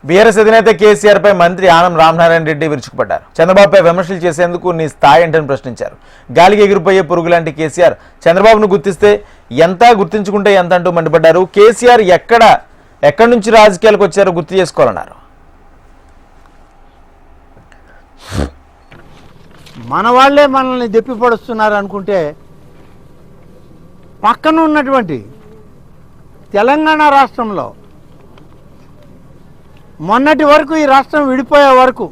BRS అధినేత కేసీఆర్ పై మంత్రి ఆనం రామనారాయణ రెడ్డి విరుచుకుపడ్డారు. చంద్రబాబుపై విమర్శలు చేసేందుకు నీ స్థాయి ఏంటని ప్రశ్నించారు. గాలికి ఎగిరిపోయే పురుగు లాంటి కేసీఆర్ చంద్రబాబును గుర్తిస్తే ఎంత, గుర్తించుకుంటే ఎంత అంటూ మండిపడ్డారు. కేసీఆర్ ఎక్కడి నుంచి రాజకీయాలకు వచ్చారో గుర్తు చేసుకోవాలన్నారు. మన వాళ్లే మనల్ని దెప్పిపడుస్తున్నారు అనుకుంటే పక్కన ఉన్నటువంటి తెలంగాణ రాష్ట్రంలో మొన్నటి వరకు ఈ రాష్ట్రం విడిపోయే వరకు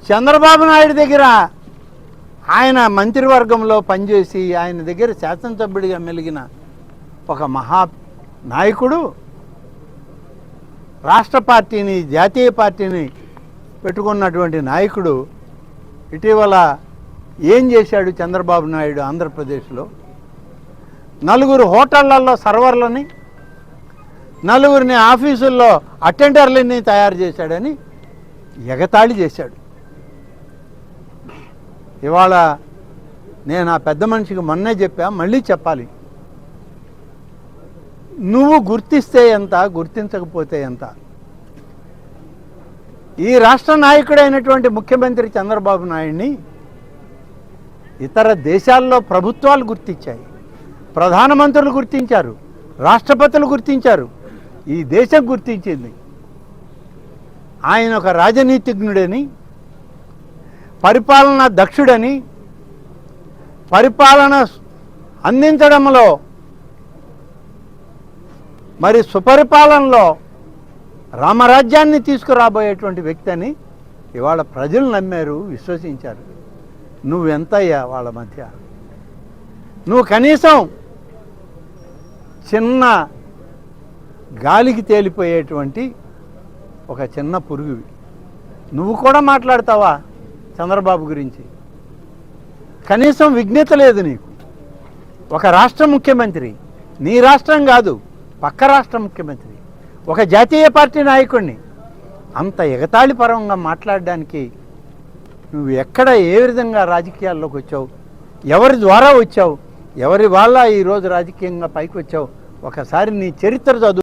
చంద్రబాబు నాయుడు దగ్గర ఆయన మంత్రివర్గంలో పనిచేసి ఆయన దగ్గర శాసనసభ్యుడిగా మెలిగిన ఒక మహా నాయకుడు రాష్ట్ర పార్టీని, జాతీయ పార్టీని పెట్టుకున్నటువంటి నాయకుడు ఇటీవల ఏం చేశాడు చంద్రబాబు నాయుడు? ఆంధ్రప్రదేశ్లో నలుగురు హోటళ్లలో సర్వర్లని, నలుగురిని ఆఫీసుల్లో అటెండర్లని తయారు చేశాడని ఎగతాళి చేశాడు. ఇవాళ నేను ఆ పెద్ద మనిషికి మొన్నే చెప్పా, మళ్ళీ చెప్పాలి. నువ్వు గుర్తిస్తే ఎంత, గుర్తించకపోతే ఎంత? ఈ రాష్ట్ర నాయకుడైనటువంటి ముఖ్యమంత్రి చంద్రబాబు నాయుడిని ఇతర దేశాల్లో ప్రభుత్వాలు గుర్తించాయి, ప్రధానమంత్రులు గుర్తించారు, రాష్ట్రపతులు గుర్తించారు, ఈ దేశం గుర్తించింది. ఆయన ఒక రాజనీతిజ్ఞుడని, పరిపాలనా దక్షుడని, పరిపాలన అందించడంలో మరి సుపరిపాలనలో రామరాజ్యాన్ని తీసుకురాబోయేటువంటి వ్యక్తి అని ఇవాళ ప్రజలు నమ్మారు, విశ్వసించారు. నువ్వెంతయ్యా వాళ్ళ మధ్య? నువ్వు కనీసం చిన్న గాలికి తేలిపోయేటువంటి ఒక చిన్న పురుగువి. నువ్వు కూడా మాట్లాడతావా చంద్రబాబు గురించి? కనీసం విజ్ఞత లేదు నీకు. ఒక రాష్ట్ర ముఖ్యమంత్రి, నీ రాష్ట్రం కాదు, పక్క రాష్ట్ర ముఖ్యమంత్రి, ఒక జాతీయ పార్టీ నాయకుడిని అంత ఎగతాళిపరంగా మాట్లాడడానికి నువ్వు ఎక్కడ, ఏ విధంగా రాజకీయాల్లోకి వచ్చావు? ఎవరి ద్వారా వచ్చావు? ఎవరి వల్ల ఈరోజు రాజకీయంగా పైకి వచ్చావు? ఒకసారి నీ చరిత్ర చదువు.